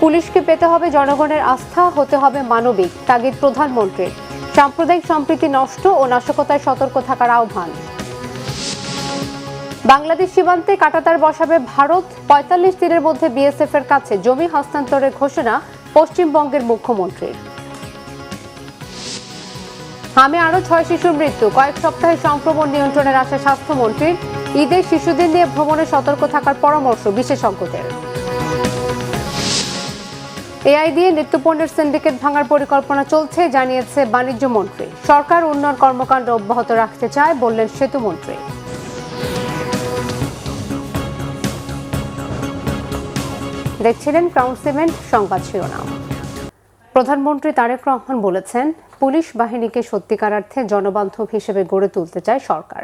পুলিশকে পেতে হবে জনগণের আস্থা, হতে হবে মানবিক, তাগিদ প্রধানমন্ত্রীর। সাম্প্রদায়িক সম্প্রীতি নষ্ট ও নাশকতায় সতর্ক থাকার আহ্বান। বাংলাদেশ সীমান্তে কাঁটাতার বসাবে ভারত, ৪৫ দিনের মধ্যে বিএসএফ এর কাছে জমি হস্তান্তরের ঘোষণা পশ্চিমবঙ্গের মুখ্যমন্ত্রীর। হামে আরও ৬ শিশুর মৃত্যু, কয়েক সপ্তাহে সংক্রমণ নিয়ন্ত্রণের আশা স্বাস্থ্যমন্ত্রীর। ঈদে শিশুদের নিয়ে ভ্রমণে সতর্ক থাকার পরামর্শ বিশেষজ্ঞদের। এআই দিয়ে নিত্যপণ্যের সিন্ডিকেট ভাঙার পরিকল্পনা চলছে, জানিয়েছে বাণিজ্য মন্ত্রী। সরকার উন্নয়ন কর্মকাণ্ড অব্যাহত রাখতে চায়, বললেন সেতুমন্ত্রী। দেখছিলেন ক্রাউন সিমেন্ট সংবাদ শিরোনাম। প্রধানমন্ত্রী তারেক রহমান বলেছেন, পুলিশ বাহিনীকে সত্যিকার অর্থে জনবান্ধব হিসেবে গড়ে তুলতে চায় সরকার।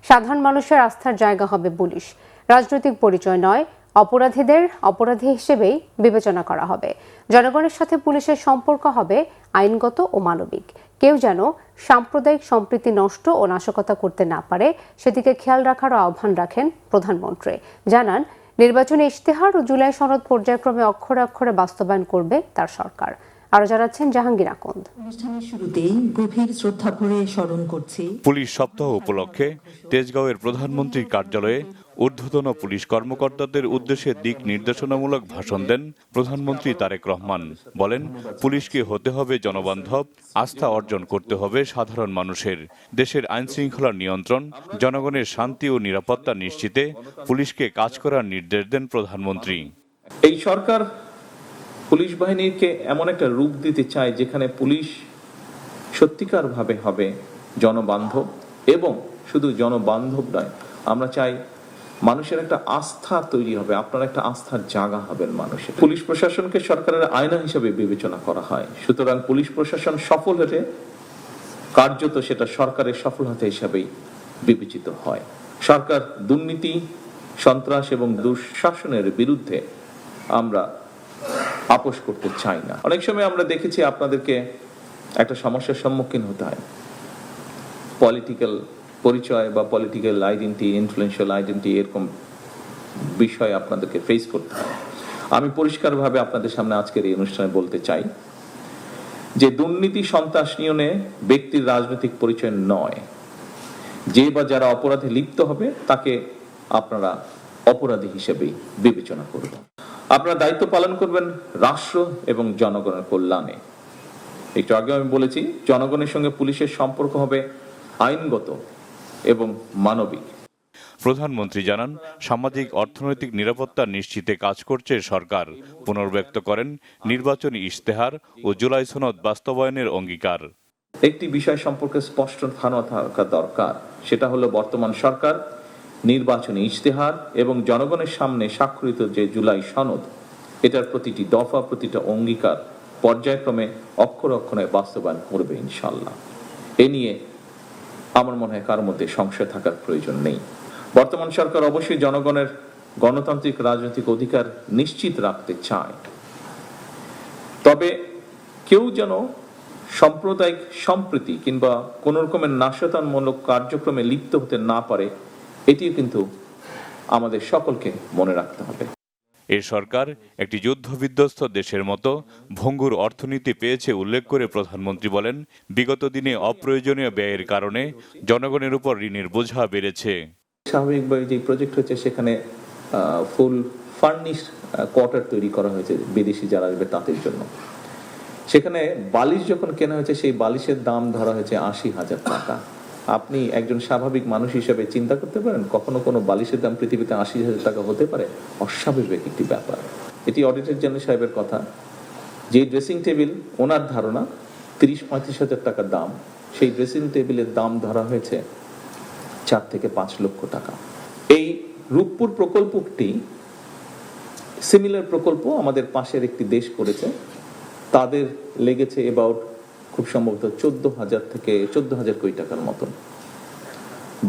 সাধারণ মানুষের আস্থার জায়গা হবে পুলিশ। রাজনৈতিক পরিচয় নয়, অপরাধীদের অপরাধী হিসেবেই বিবেচনা করা হবে। জনগণের সাথে পুলিশের সম্পর্ক হবে আইনগত ও মানবিক। কেউ যেন সাম্প্রদায়িক সম্প্রীতি নষ্ট ও নাশকতা করতে না পারে, সেদিকে খেয়াল রাখারও আহ্বান রাখেন প্রধানমন্ত্রী। জানান, নির্বাচনী ইশতেহার ও জুলাই সনদ পর্যায়ক্রমে অক্ষরে অক্ষরে বাস্তবায়ন করবে তার সরকার। আরো জানাচ্ছেন জাহাঙ্গীর আকন্দ। অনুষ্ঠানের শুরুতেই গভীর শ্রদ্ধা ভরে স্মরণ করছি। পুলিশ সপ্তাহ উপলক্ষে তেজগাঁওয়ের প্রধানমন্ত্রীর কার্যালয়ে ঊর্ধ্বতন পুলিশ কর্মকর্তাদের উদ্দেশ্যে দিক নির্দেশনামূলক ভাষণ দেন প্রধানমন্ত্রী তারেক রহমান। বলেন, পুলিশকে হতে হবে জনবান্ধব, আস্থা অর্জন করতে হবে সাধারণ মানুষের। দেশের আইন শৃঙ্খলার নিয়ন্ত্রণ, জনগণের শান্তি ও নিরাপত্তা নিশ্চিতে পুলিশকে কাজ করার নির্দেশ দেন প্রধানমন্ত্রী। এই সরকার পুলিশ বাহিনীকে এমন একটা রূপ দিতে চায় যেখানে পুলিশ সত্যিকারভাবে হবে জনবান্ধব, এবং শুধু জনবান্ধব নয়, আমরা চাই মানুষের একটা আস্থা তৈরি হবে, আপনার একটা আস্থার জায়গা হবেন মানুষের। পুলিশ প্রশাসনকে সরকারের আয়না হিসেবে বিবেচনা করা হয়, সুতরাং পুলিশ প্রশাসন সফল হতে কার্যত সেটা সরকারের সফলতা হিসাবেই বিবেচিত হয়। সরকার দুর্নীতি, সন্ত্রাস এবং দুঃশাসনের বিরুদ্ধে আমরা আপোষ করতে চাই না। অনেক সময় আমরা দেখেছি আপনাদেরকে একটা সমস্যার সম্মুখীন হতে হয়, পলিটিক্যাল পরিচয় বা পলিটিক্যাল আইডেন্টি, ইনফ্লুয়েন্সিয়াল আইডেন্টি, এরকম বিষয় আপনাদেরকে ফেস করতে হয়। আমি পরিষ্কারভাবে আপনাদের সামনে আজকের এই অনুষ্ঠানে বলতে চাই যে দুর্নীতি, সন্ত্রাস নিয়নে ব্যক্তির রাজনৈতিক পরিচয় নয়। যে বা যারা অপরাধে লিপ্ত হবে তাকে আপনারা অপরাধী হিসেবেই বিবেচনা করবেন। আপনারা দায়িত্ব পালন করবেন রাষ্ট্র এবং জনগণের কল্যাণে। একটু আগে আমি বলেছি, জনগণের সঙ্গে পুলিশের সম্পর্ক হবে আইনগত এবং মানবিক। প্রধানমন্ত্রী জানান, সামাজিক অর্থনৈতিক নিরাপত্তা নিশ্চিতে কাজ করছে সরকার। পুনর্ব্যক্ত করেন নির্বাচনী ইশতেহার ও জুলাই সনদ বাস্তবায়নের অঙ্গীকার। একটি বিষয় সম্পর্কে স্পষ্ট ধারণা থাকা দরকার, সেটা হলো বর্তমান সরকার নির্বাচনী ইশতেহার এবং জনগণের সামনে স্বাক্ষরিত যে জুলাই সনদ, এটার প্রতিটি দফা, প্রতিটা অঙ্গীকার পর্যায়ক্রমে অক্ষরে অক্ষরে বাস্তবায়ন করবে ইনশাল্লাহ। এ নিয়ে আমার মনে হয় কারোর মধ্যে সংশয় থাকার প্রয়োজন নেই। বর্তমান সরকার অবশ্যই জনগণের গণতান্ত্রিক রাজনৈতিক অধিকার নিশ্চিত রাখতে চায়, তবে কেউ যেন সাম্প্রদায়িক সম্প্রীতি কিংবা কোন রকমের নাশকতামূলক কার্যক্রমে লিপ্ত হতে না পারে, এটিও কিন্তু আমাদের সকলকে মনে রাখতে হবে। এই সরকার একটি যুদ্ধবিধ্বস্ত দেশের মতো ভঙ্গুর অর্থনীতি পেয়েছে উল্লেখ করে প্রধানমন্ত্রী বলেন, বিগত দিনে অপ্রয়োজনীয় ব্যয়ের কারণে জনগণের উপর ঋণের বোঝা বেড়েছে। স্বাভাবিকভাবে যে প্রজেক্ট হচ্ছে সেখানে ফুল ফার্নিশ কোয়ার্টার তৈরি করা হয়েছে বিদেশি যারা আসবে তাদের জন্য। সেখানে বালিশ যখন কেনা হয়েছে, সেই বালিশের দাম ধরা হয়েছে ৮০,০০০ টাকা। আপনি একজন স্বাভাবিক মানুষ হিসেবে চিন্তা করতে পারেন কখনো কোনো বালিশের দাম পৃথিবীতে ৮০,০০০ টাকা হতে পারে? অস্বাভাবিক একটি ব্যাপার। এটি অডিটর জেনারেল সাহেবের কথা। যে ড্রেসিং টেবিল ওনার ধারণা ৩০-৩৫,০০০ টাকার দাম, সেই ড্রেসিং টেবিলের দাম ধরা হয়েছে ৪ থেকে ৫ লক্ষ টাকা। এই রূপপুর প্রকল্পটি সিমিলার প্রকল্প আমাদের পাশের একটি দেশ করেছে, তাদের লেগেছে অ্যাবাউট খুব সম্ভবত ১৪,০০০ থেকে ১৪,০০০ কোটি টাকার মতন।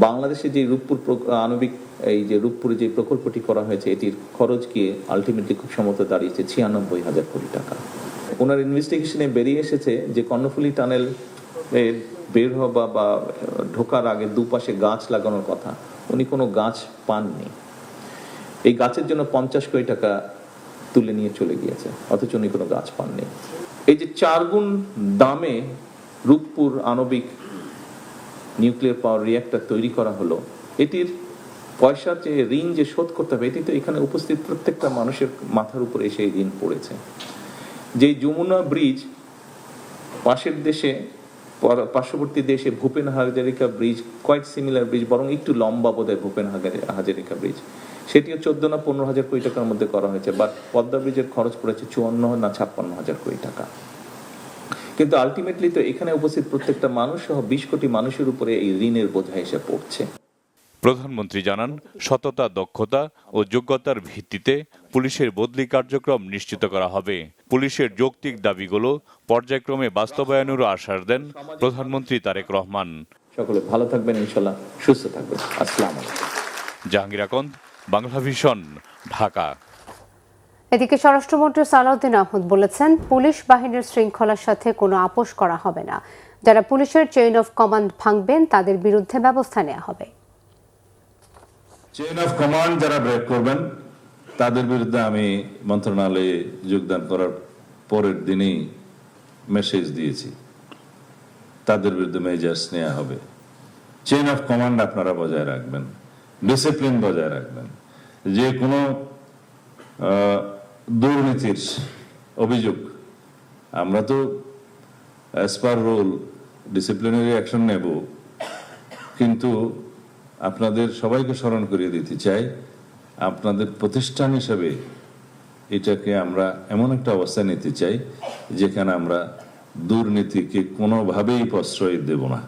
বাংলাদেশে যে রূপপুর আণবিক এই যে রূপপুরে যে প্রকল্পটি করা হয়েছে, এটির খরচ গিয়ে আলটিমেটলি খুব সম্ভবত দাঁড়িয়েছে ৯৬,০০০ কোটি টাকা। ওনার ইনভেস্টিগেশনে বেরিয়ে এসেছে যে কর্ণফুলী টানেল বের হওয়া বা ঢোকার আগে দুপাশে গাছ লাগানোর কথা, উনি কোনো গাছ পাননি। এই গাছের জন্য ৫০ কোটি টাকা তুলে নিয়ে চলে গিয়েছে, অথচ উনি কোনো গাছ পাননি। এই যে 4 গুণ দামে রূপপুর আণবিক নিউক্লিয়ার পাওয়ার রিঅ্যাক্টর তৈরি করা হলো, এটির পয়সার যে ঋণ যে শোধ করতে হবে, এটি তো এখানে উপস্থিত প্রত্যেকটা মানুষের মাথার উপরে এসে এই ঋণ পড়েছে। যে যমুনা ব্রিজ পাশের দেশে, পার্শ্ববর্তী দেশে Bhupen Hazarika bridge, quite similar bridge, বরং একটু লম্বা বোধহয় ভূপেন হাজারিকা ব্রিজ, সেটিও 14 না 15 হাজার কোটি টাকার মধ্যে করা হয়েছে। বাট পদ্মা ব্রিজের খরচ পড়েছে 54 না 56 হাজার কোটি টাকা। কিন্তু আলটিমেটলি তো এখানে উপস্থিত প্রত্যেকটা মানুষ সহ 20 কোটি মানুষের উপরে এই ঋণের বোঝা এসে পড়ছে। প্রধানমন্ত্রী জানান, সততা, দক্ষতা ও যোগ্যতার ভিত্তিতে পুলিশের বদলি কার্যক্রম নিশ্চিত করা হবে। পুলিশের যৌক্তিক দাবিগুলো পর্যায়ক্রমে বাস্তবায়নেরও আশ্বাস দেন প্রধানমন্ত্রী তারেক রহমান। সকলে ভালো থাকবেন, ইনশাল্লাহ সুস্থ থাকবেন। আসসালামু আলাইকুম। জাহাঙ্গীর আকন্দ, বাংলা ভিশন, ঢাকা। এদিকে স্বরাষ্ট্রমন্ত্রী সালাউদ্দিন আহমেদ বলেছেন, পুলিশ বাহিনীর শৃঙ্খলার সাথে কোনো আপোষ করা হবে না। যারা পুলিশের চেইন অফ কমান্ড ভাঙবেন তাদের বিরুদ্ধে ব্যবস্থা নেওয়া হবে। চেইন অফ কমান্ড যারা ব্রেক করবেন তাদের বিরুদ্ধে আমি মন্ত্রণালয়ে যোগদান করার পরের দিনেই মেসেজ দিয়েছি, তাদের বিরুদ্ধে মেজার্স নেওয়া হবে। চেইন অফ কমান্ড আপনারা বজায় রাখবেন, ডিসিপ্লিন বজায় রাখবেন। যে কোনো দুর্নীতির অভিযোগ আমরা তো as per rule disciplinary action নেব, কিন্তু আপনাদের সবাইকে স্মরণ করিয়ে দিতে চাই, আপনাদের প্রতিষ্ঠান হিসেবে এটাকে আমরা এমন একটা অবস্থা নিতে চাই যেখানে আমরা দুর্নীতিকে কোনোভাবেই প্রশ্রয় দেব না।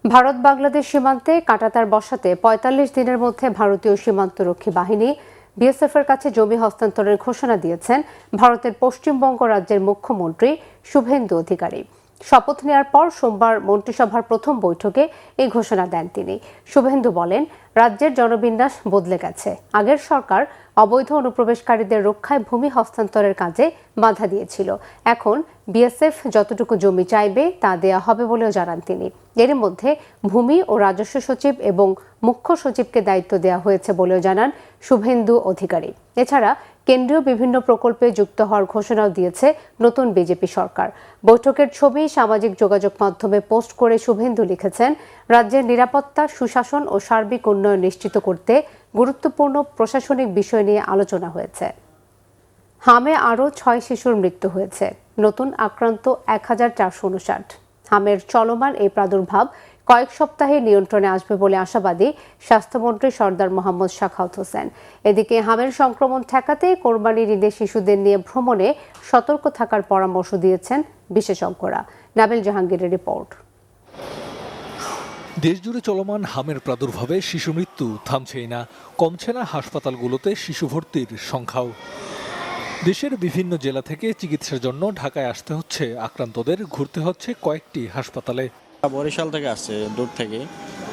ভারত বাংলাদেশ সীমান্তে কাঁটাতার বসাতে 45 দিনের মধ্যে ভারতীয় সীমান্তরক্ষী বাহিনী বিএসএফ এর কাছে জমি হস্তান্তরের ঘোষণা দিয়েছেন ভারতের পশ্চিমবঙ্গ রাজ্যের মুখ্যমন্ত্রী শুভেন্দু অধিকারী। শপথ নেওয়ার পর সোমবার মন্ত্রিসভার প্রথম বৈঠকে এই ঘোষণা দেন তিনি। শুভেন্দু বলেন, রাজ্যের জনবিন্যাস বদলে গেছে। আগের সরকার অবৈধ অনুপ্রবেশকারীদের রক্ষায় ভূমি হস্তান্তরের কাজে বাধা দিয়েছিল। এখন বিএসএফ যতটুকু জমি চাইবে তা দেয়া হবে বলেও জানান তিনি। এর মধ্যে ভূমি ও রাজস্ব সচিব এবং মুখ্য সচিবকে দায়িত্ব দেওয়া হয়েছে বলেও জানান শুভেন্দু অধিকারী। এছাড়া কেন্দ্রীয় বিভিন্ন প্রকল্পে যুক্ত হওয়ার ঘোষণাও দিয়েছে নতুন বিজেপি সরকার। বৈঠকের ছবি সামাজিক যোগাযোগ মাধ্যমে পোস্ট করে শুভেন্দু লিখেছেন, রাজ্যের নিরাপত্তা, সুশাসন ও সার্বিক উন্নয়ন নিশ্চিত করতে গুরুত্বপূর্ণ প্রশাসনিক বিষয় নিয়ে আলোচনা হয়েছে। হামে আরও 6 শিশুর মৃত্যু হয়েছে, নতুন আক্রান্ত 1459। হামের চলমান এই প্রাদুর্ভাব কয়েক সপ্তাহে নিয়ন্ত্রণে আসবে বলে আশাবাদী স্বাস্থ্যমন্ত্রী সরদার মোহাম্মদ শাখাওয়াত হোসেন। এদিকে হামের সংক্রমণ ঠেকাতে কোরবানির ঈদে শিশুদের নিয়ে ভ্রমণে সতর্ক থাকার পরামর্শ দিয়েছেন বিশেষজ্ঞরা। নাবিল জাহাঙ্গীরের রিপোর্ট। দেশজুড়ে চলমান হামের প্রাদুর্ভাবে শিশু মৃত্যু থামছেই না, কমছে না হাসপাতালগুলোতে শিশু ভর্তির সংখ্যাও। দেশের বিভিন্ন জেলা থেকে চিকিৎসার জন্য ঢাকায় আসতে হচ্ছে আক্রান্তদের, ঘুরতে হচ্ছে কয়েকটি হাসপাতালে। বরিশাল থেকে আসছে, দূর থেকে।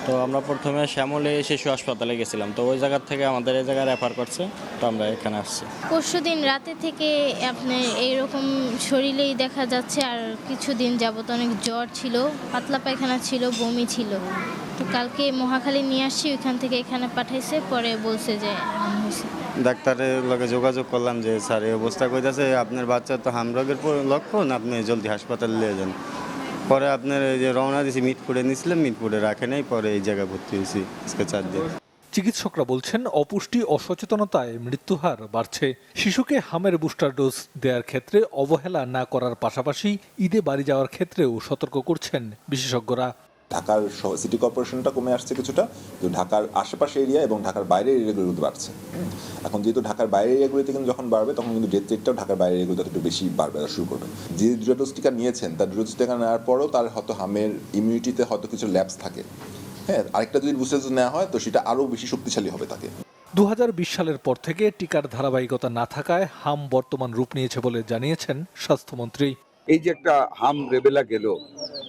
তো আমরা প্রথমে শ্যামলে শিশু হাসপাতালে গেছিলাম, তো ওই জায়গার থেকে আমাদের এই জায়গায় রেফার করছে, তো আমরা এখানে আসছি। পরশুদিন রাতে থেকে আপনার এইরকম শরীরেই দেখা যাচ্ছে, আর কিছুদিন যাবত অনেক জ্বর ছিল, পাতলা পায়খানা ছিল, বমি ছিল। তো কালকে মহাখালী নিয়ে আসছি, ওইখান থেকে এখানে পাঠাইছে, পরে বলছে যে হয়েছে। ডাক্তারের লগে যোগাযোগ করলাম যে স্যার এই অবস্থা কইতাছে, আপনার বাচ্চার তো হাম রোগের লক্ষণ, আপনি জলদি হাসপাতালে নিয়ে যান। পরে আপনার এই যে রওনা দিয়েছি, মিটপুরে নিয়েছিলাম, মিটপুরে রাখে নাই, পরে এই জায়গায় ভর্তি হয়েছি আজকে 4 দিন। চিকিৎসকরা বলছেন, অপুষ্টি ও সচেতনতায় মৃত্যুহার বাড়ছে। শিশুকে হামের বুস্টার ডোজ দেওয়ার ক্ষেত্রে অবহেলা না করার পাশাপাশি ঈদে বাড়ি যাওয়ার ক্ষেত্রেও সতর্ক করছেন বিশেষজ্ঞরা। ঢাকার সিটি কর্পোরেশনটা কমে আসছে কিছুটা, কিন্তু ঢাকার আশেপাশে এরিয়া এবং ঢাকার বাইরের এরিয়াগুলো বাড়ছে। এখন যেহেতু ঢাকার বাইরের এরিয়াগুলিতে কিন্তু যখন বাড়বে, তখন কিন্তু ডেথ রেটটাও ঢাকার বাইরের এরিয়াগুলোতে একটু বেশি বাড়বে, শুরু করবে। যে 2 ডোজ টিকা নিয়েছেন, তার 2 ডোজ টিকা নেওয়ার পরেও তার হয়তো হামের ইমিউনিটিতে হয়তো কিছু ল্যাপস থাকে। হ্যাঁ, আরেকটা যদি বুস্টার ডোজ নেওয়া হয় তো সেটা আরও বেশি শক্তিশালী হবে তাকে। 2020 সালের পর থেকে টিকার ধারাবাহিকতা না থাকায় হাম বর্তমান রূপ নিয়েছে বলে জানিয়েছেন স্বাস্থ্যমন্ত্রী। এই যে একটা হাম রেবেলা গেল,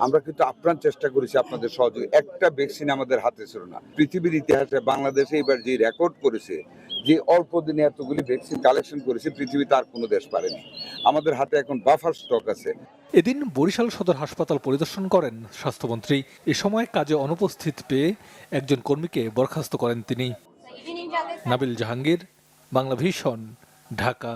আমরা কিন্তু আপ্রাণ চেষ্টা করেছি আপনাদের সহযোগী। একটা ভ্যাকসিন আমাদের হাতে ছিল না। পৃথিবীর ইতিহাসে বাংলাদেশে এবার যে রেকর্ড করেছে, যে অল্প দিনে এতগুলি ভ্যাকসিন কালেকশন করেছে, পৃথিবীতে আর কোনো দেশ পারেনি। আমাদের হাতে এখন বাফার স্টক আছে। এদিন বরিশাল সদর হাসপাতাল পরিদর্শন করেন স্বাস্থ্যমন্ত্রী। এ সময় কাজে অনুপস্থিত পেয়ে একজন কর্মীকে বরখাস্ত করেন তিনি। নাবিল জাহাঙ্গীর, বাংলা ভিশন, ঢাকা।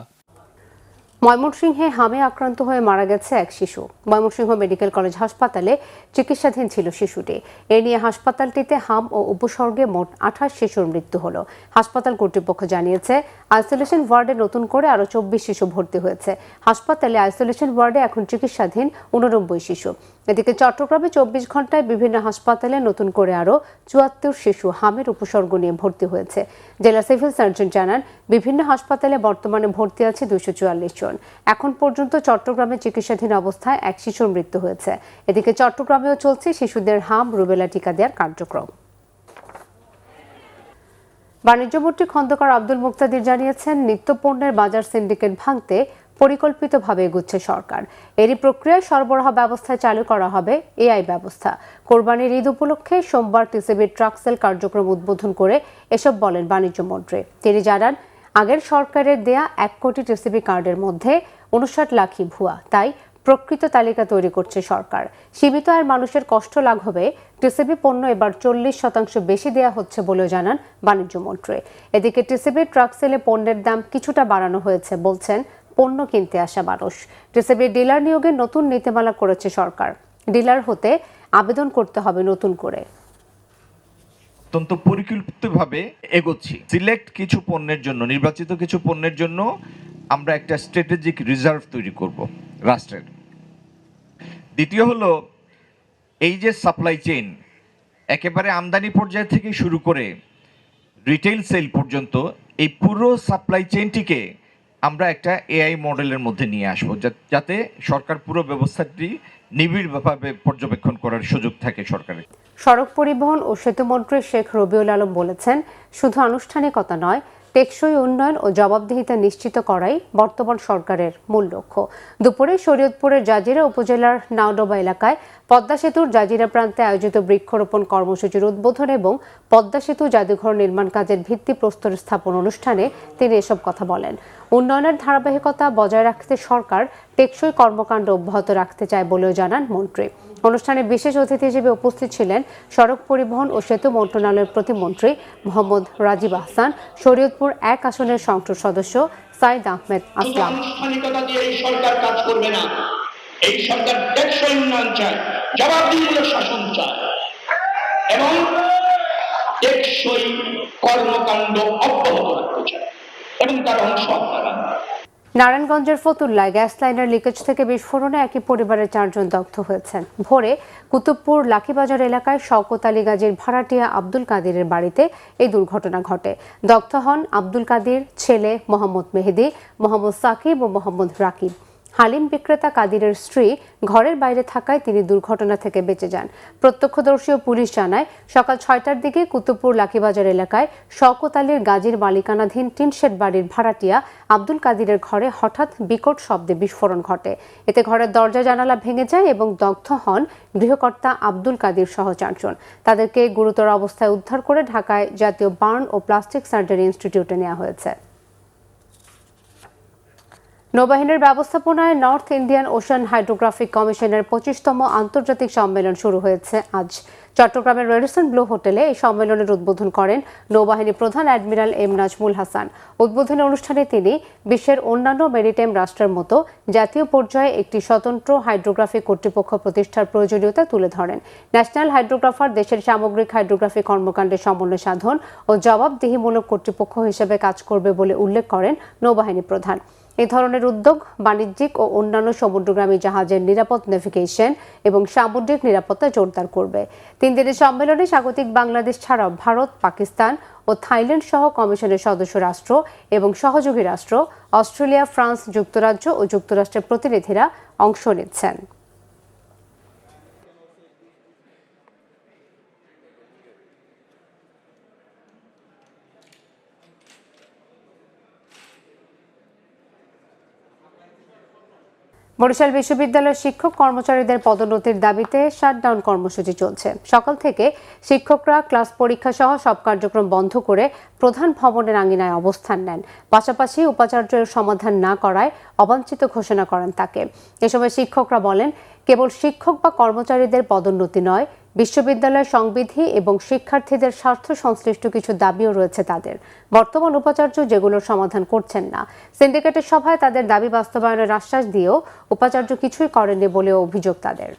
ময়মনসিংহে হামে আক্রান্ত হয়ে মারা গেছে এক শিশু। ময়মনসিংহ মেডিকেল কলেজ হাসপাতালে চিকিৎসাধীন ছিল শিশুটি। এ নিয়ে হাসপাতালটিতে হাম ও উপসর্গে মোট 28 শিশুর মৃত্যু হলো। হাসপাতাল কর্তৃপক্ষ জানিয়েছে, আইসোলেশন ওয়ার্ডে নতুন করে আরও 24 শিশু ভর্তি হয়েছে। হাসপাতালে আইসোলেশন ওয়ার্ডে এখন চিকিৎসাধীন 89 শিশু। এদিকে চট্টগ্রামে 24 ঘন্টায় বিভিন্ন হাসপাতালে নতুন করে আরও 74 শিশু হামের উপসর্গ নিয়ে ভর্তি হয়েছে। জেলা সিভিল সার্জন জানান, বিভিন্ন হাসপাতালে বর্তমানে ভর্তি আছে 244 জন। এখন পর্যন্ত চট্টগ্রামে চিকিৎসাধীন অবস্থায় এক শিশুর মৃত্যু হয়েছে। এদিকে চট্টগ্রামেও চলছে শিশুদের হাম রুবেলা টিকা দেওয়ার কার্যক্রম। বাণিজ্যমন্ত্রী খন্দকার আব্দুল মুক্তাদির জানিয়েছেন, নিত্যপণ্যের বাজার সিন্ডিকেট ভাঙতে পরিকল্পিতভাবে এগুচ্ছে সরকার। এরই প্রক্রিয়ায় সরবরাহ ব্যবস্থায় চালু করা হবে এআই ব্যবস্থা। কোরবানির ঈদ উপলক্ষে সোমবার টিসিবির ট্রাক সেল কার্যক্রম উদ্বোধন করে এসব বলেন বাণিজ্যমন্ত্রী। তিনি জানান, আগের সরকারের দেয়া 1 কোটি টিসিবি কার্ডের মধ্যে 59 লাখই ভুয়া, তাই প্রকৃত তালিকা তৈরি করছে সরকার। সীমিত আয়ের মানুষের কষ্ট লাঘবে টিসিবি পণ্য এবার 40% বেশি দেয়া হচ্ছে বলেও জানান বাণিজ্যমন্ত্রী। এদিকে টিসিবি ট্রাক সেলে পণ্যের দাম কিছুটা বাড়ানো হয়েছে বলছেন পণ্য কিনতে আসা মানুষ। টিসিবি ডিলার নিয়োগের নতুন নীতিমালা করেছে সরকার। ডিলার হতে আবেদন করতে হবে নতুন করে। অত্যন্ত পরিকল্পিতভাবে এগোচ্ছি। সিলেক্ট কিছু পণ্যের জন্য, নির্বাচিত কিছু পণ্যের জন্য আমরা একটা স্ট্র্যাটেজিক রিজার্ভ তৈরি করব রাষ্ট্রের। দ্বিতীয় হলো, এই যে সাপ্লাই চেইন, একেবারে আমদানি পর্যায় থেকে শুরু করে রিটেইল সেল পর্যন্ত এই পুরো সাপ্লাই চেইনটিকে আমরা একটা এআই মডেলের মধ্যে নিয়ে আসবো, যাতে সরকার পুরো ব্যবস্থাটি নিবিড়ভাবে পর্যবেক্ষণ করার সুযোগ থাকে সরকারের। সড়ক পরিবহন ও সেতুমন্ত্রী শেখ রবিউল আলম বলেছেন, শুধু আনুষ্ঠানিকতা নয়, টেকসই উন্নয়ন ও জবাবদিহিতা নিশ্চিত করাই বর্তমান সরকারের মূল লক্ষ্য। দুপুরে শরীয়তপুরের জাজিরা উপজেলার নাওডোবা এলাকায় পদ্মা সেতুর জাজিরা প্রান্তে আয়োজিত বৃক্ষরোপণ কর্মসূচির উদ্বোধন এবং পদ্মা সেতু জাদুঘর নির্মাণ কাজের ভিত্তিপ্রস্তর স্থাপন অনুষ্ঠানে তিনি এসব কথা বলেন। উন্নয়নের ধারাবাহিকতা বজায় রাখতে সরকার টেকসই কর্মকাণ্ড অব্যাহত রাখতে চায় বলেও জানান মন্ত্রী। অনুষ্ঠানে বিশেষ অতিথি হিসেবে উপস্থিত ছিলেন সড়ক পরিবহন ও সেতু মন্ত্রণালয়ের প্রতিমন্ত্রী মোহাম্মদ রাজীব আহসান, শরীয়তপুর 1 আসনের সংসদ সদস্য সাইদ আহমেদ আসলাম। আনুষ্ঠানিকতা দিয়ে এই সরকার কাজ করবে না। এই সরকার টেকসই উন্নয়ন চায়, জবাবদিহিমূলক শাসন চায় এবং টেকসই কর্মকাণ্ড অব্যাহত রাখতে চায় এবং তার অংশ আপনারা। নারায়ণগঞ্জের ফতুল্লায় গ্যাস লাইনের লিকেজ থেকে বিস্ফোরণে একই পরিবারের 4 জন দগ্ধ হয়েছেন। ভোরে কুতুবপুর লাকিবাজার এলাকায় শওকত আলী গাজীর ভাড়াটিয়া আব্দুল কাদিরের বাড়িতে এই দুর্ঘটনা ঘটে। দগ্ধ হন আব্দুল কাদির, ছেলে মোহাম্মদ মেহেদি, মোহাম্মদ সাকিব ও মোহাম্মদ রাকিব। হালিম বিক্রেতা কাদিরের স্ত্রী ঘরের বাইরে থাকায় তিনি দুর্ঘটনা থেকে বেঁচে যান। প্রত্যক্ষদর্শী ও পুলিশ জানায়, সকাল 6টার দিকে কুতুবপুর লাকিবাজার এলাকায় শওকত আলীর গাজীর মালিকানাধীন টিনশেড বাড়ির ভাড়াটিয়া আব্দুল কাদিরের ঘরে হঠাৎ বিকট শব্দে বিস্ফোরণ ঘটে। এতে ঘরের দরজা জানালা ভেঙে যায় এবং দগ্ধ হন গৃহকর্তা আব্দুল কাদির সহ 4 জন। তাদেরকে গুরুতর অবস্থায় উদ্ধার করে ঢাকায় জাতীয় বার্ন ও প্লাস্টিক সার্জারি ইনস্টিটিউটে নেওয়া হয়েছে। নৌবাহিনীর ব্যবস্থাপনায় নর্থ ইন্ডিয়ান ওশান হাইড্রোগ্রাফিক কমিশনের 25তম আন্তর্জাতিক সম্মেলন শুরু হয়েছে আজ। চট্টগ্রামের রেডিসন ব্লু হোটেলে এই সম্মেলনের উদ্বোধন করেন নৌবাহিনী প্রধান অ্যাডমিরাল এম নাজমুল হাসান। উদ্বোধনী অনুষ্ঠানে তিনি বিশ্বের অন্যান্য মেরিটাইম রাষ্ট্রের মতো জাতীয় পর্যায়ে একটি স্বতন্ত্র হাইড্রোগ্রাফিক কর্তৃপক্ষ প্রতিষ্ঠার প্রয়োজনীয়তা তুলে ধরেন। ন্যাশনাল হাইড্রোগ্রাফার দেশের সামগ্রিক হাইড্রোগ্রাফি কর্মকাণ্ডের সমন্বয় সাধন ও জবাবদিহিমূলক কর্তৃপক্ষ হিসেবে কাজ করবে বলে উল্লেখ করেন নৌবাহিনী প্রধান। এই ধরনের উদ্যোগ বাণিজ্যিক ও অন্যান্য সমুদ্রগামী জাহাজের নিরাপদ নেভিগেশন এবং সামুদ্রিক নিরাপত্তা জোরদার করবে। 3 দিনের সম্মেলনে স্বাগতিক বাংলাদেশ ছাড়াও ভারত, পাকিস্তান ও থাইল্যান্ড সহ কমিশনের সদস্য রাষ্ট্র এবং সহযোগী রাষ্ট্র অস্ট্রেলিয়া, ফ্রান্স, যুক্তরাজ্য ও যুক্তরাষ্ট্রের প্রতিনিধিরা অংশ নিচ্ছেন। বরিশাল বিশ্ববিদ্যালয়ের শিক্ষক কর্মচারীদের পদোন্নতির দাবিতে শাটডাউন কর্মসূচি চলছে। সকাল থেকে শিক্ষকরা ক্লাস পরীক্ষা সহ সব কার্যক্রম বন্ধ করে প্রধান ভবনের আঙিনায় অবস্থান নেন। পাশাপাশি উপাচার্যের সমাধান না করায় অবাঞ্ছিত ঘোষণা করেন তাকে। এ সময় শিক্ষকরা বলেন, কেবল শিক্ষক বা কর্মচারীদের পদোন্নতি নয়, বিশ্ববিদ্যালয় সংবিধি এবং শিক্ষার্থীদের স্বার্থ সংশ্লিষ্ট কিছু দাবিও রয়েছে তাদের। বর্তমান উপাচার্য যেগুলোর সমাধান করছেন না, সিন্ডিকেটের সভায় তাদের দাবি বাস্তবায়নের আশ্বাস দিয়েও উপাচার্য কিছুই করেননি বলেও অভিযোগ তাদের।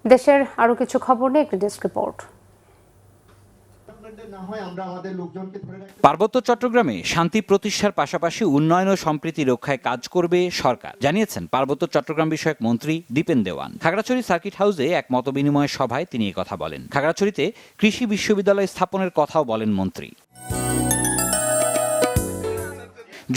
দেশের আরো কিছু খবর নিয়ে একটি ডেস্ক রিপোর্ট। পার্বত্য চট্টগ্রামে শান্তি প্রতিষ্ঠার পাশাপাশি উন্নয়ন ও সম্প্রীতি রক্ষায় কাজ করবে সরকার, জানিয়েছেন পার্বত্য চট্টগ্রাম বিষয়ক মন্ত্রী দীপেন দেওয়ান। খাগড়াছড়ি সার্কিট হাউসে এক মতবিনিময় সভায় তিনি কথা বলেন। খাগড়াছড়িতে কৃষি বিশ্ববিদ্যালয় স্থাপনের কথাও বলেন মন্ত্রী।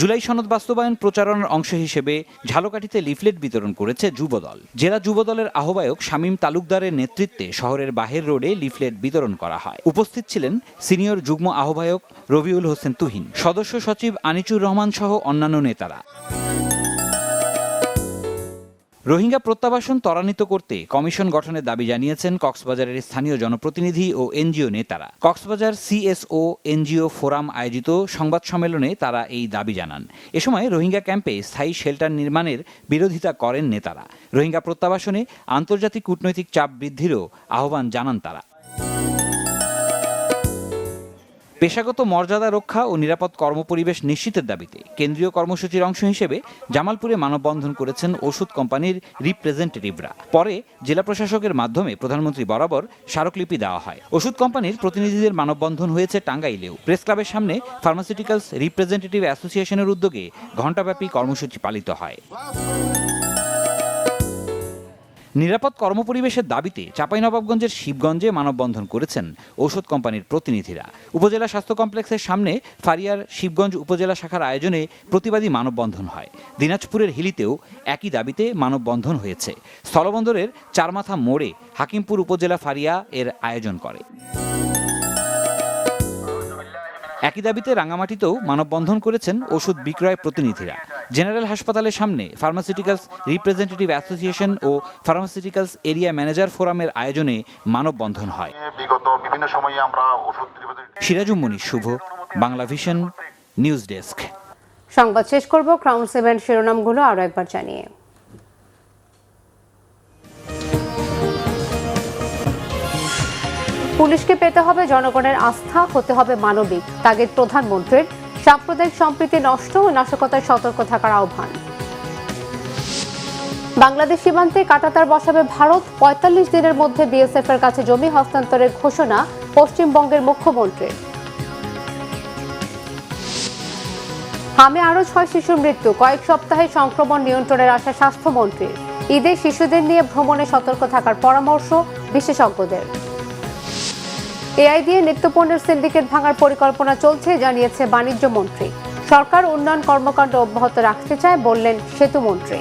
জুলাই সনদ বাস্তবায়ন প্রচারণার অংশ হিসেবে ঝালকাঠিতে লিফলেট বিতরণ করেছে যুবদল। জেলা যুবদলের আহ্বায়ক শামীম তালুকদারের নেতৃত্বে শহরের বাহের রোডে লিফলেট বিতরণ করা হয়। উপস্থিত ছিলেন সিনিয়র যুগ্ম আহ্বায়ক রবিউল হোসেন তুহিন, সদস্য সচিব আনিচুর রহমান সহ অন্যান্য নেতারা। রোহিঙ্গা প্রত্যাবাসন ত্বরান্বিত করতে কমিশন গঠনের দাবি জানিয়েছেন কক্সবাজারের স্থানীয় জনপ্রতিনিধি ও এনজিও নেতারা। কক্সবাজার সিএসও এনজিও ফোরাম আয়োজিত সংবাদ সম্মেলনে তারা এই দাবি জানান। এ সময় রোহিঙ্গা ক্যাম্পে স্থায়ী শেল্টার নির্মাণের বিরোধিতা করেন নেতারা। রোহিঙ্গা প্রত্যাবাসনে আন্তর্জাতিক কূটনৈতিক চাপ বৃদ্ধিরও আহ্বান জানান তারা। পেশাগত মর্যাদা রক্ষা ও নিরাপদ কর্মপরিবেশ নিশ্চিতের দাবিতে কেন্দ্রীয় কর্মসূচির অংশ হিসেবে জামালপুরে মানববন্ধন করেছেন ওষুধ কোম্পানির রিপ্রেজেন্টেটিভরা। পরে জেলা প্রশাসকের মাধ্যমে প্রধানমন্ত্রী বরাবর স্মারকলিপি দেওয়া হয়। ওষুধ কোম্পানির প্রতিনিধিদের মানববন্ধন হয়েছে টাঙ্গাইলেও। প্রেস ক্লাবের সামনে ফার্মাসিউটিক্যালস রিপ্রেজেন্টেটিভ অ্যাসোসিয়েশনের উদ্যোগে ঘণ্টাব্যাপী কর্মসূচি পালিত হয়। নিরাপদ কর্মপরিবেশের দাবিতে চাঁপাইনবাবগঞ্জের শিবগঞ্জে মানববন্ধন করেছেন ঔষধ কোম্পানির প্রতিনিধিরা। উপজেলা স্বাস্থ্য কমপ্লেক্সের সামনে ফারিয়ার শিবগঞ্জ উপজেলা শাখার আয়োজনে প্রতিবাদী মানববন্ধন হয়। দিনাজপুরের হিলিতেও একই দাবিতে মানববন্ধন হয়েছে। স্থলবন্দরের চারমাথা মোড়ে হাকিমপুর উপজেলা ফারিয়া এর আয়োজন করে। একই দাবিতে রাঙামাটিতেও মানববন্ধন করেছেন ওষুধ বিক্রয় প্রতিনিধিরা। জেনারেল হাসপাতালের সামনে ফার্মাসিউটিক্যালস রিপ্রেজেন্টেটিভ অ্যাসোসিয়েশন ও ফার্মাসিউটিক্যালস এরিয়া ম্যানেজার ফোরামের আয়োজনে মানববন্ধন হয়। সিরাজুম মনির শুভ, বাংলা ভিশন, নিউজ ডেস্ক। সংবাদ শেষ করব ক্রাউন 7 শিরোনামগুলো আরো একবার জানিয়ে। পুলিশকে পেতে হবে জনগণের আস্থা, হতে হবে মানবিক, তাগিদ প্রধানমন্ত্রীর। সাম্প্রদায়িক সম্প্রীতি নষ্ট ও নাশকতায় সতর্ক থাকার আহ্বান। বাংলাদেশ সীমান্তে কাঁটাতার বসাবে ভারত, ৪৫ দিনের মধ্যে বিএসএফ এর কাছে জমি হস্তান্তরের ঘোষণা পশ্চিমবঙ্গের মুখ্যমন্ত্রীর। হামে আরো ৬ শিশুর মৃত্যু, কয়েক সপ্তাহে সংক্রমণ নিয়ন্ত্রণের আশা স্বাস্থ্যমন্ত্রীর। ঈদে শিশুদের নিয়ে ভ্রমণে সতর্ক থাকার পরামর্শ বিশেষজ্ঞদের। এআই দিয়ে নিত্যপণ্যের সিন্ডিকেট ভাঙার পরিকল্পনা চলছে, জানিয়েছে বাণিজ্য মন্ত্রী। সরকার উন্নয়ন কর্মকাণ্ড অব্যাহত রাখতে চায়, বললেন সেতুমন্ত্রী।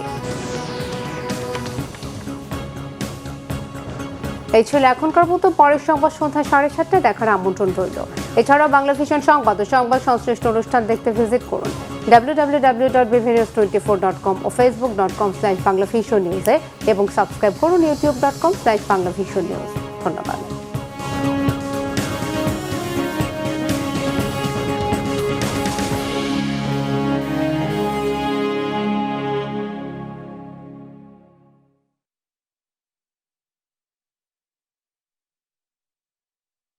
এই ছিল এখনকার মতো। পরের সংবাদ সন্ধ্যা 7:30টায় দেখার আমন্ত্রণ রইল। এছাড়াও বাংলা ভিশন সংবাদ ও সংবাদ সংশ্লিষ্ট অনুষ্ঠান দেখতে ভিজিট করুন www.bvnews24.com ও facebook.com/banglavisionnews এবং সাবস্ক্রাইব করুন youtube.com/banglavisionnews। ধন্যবাদ।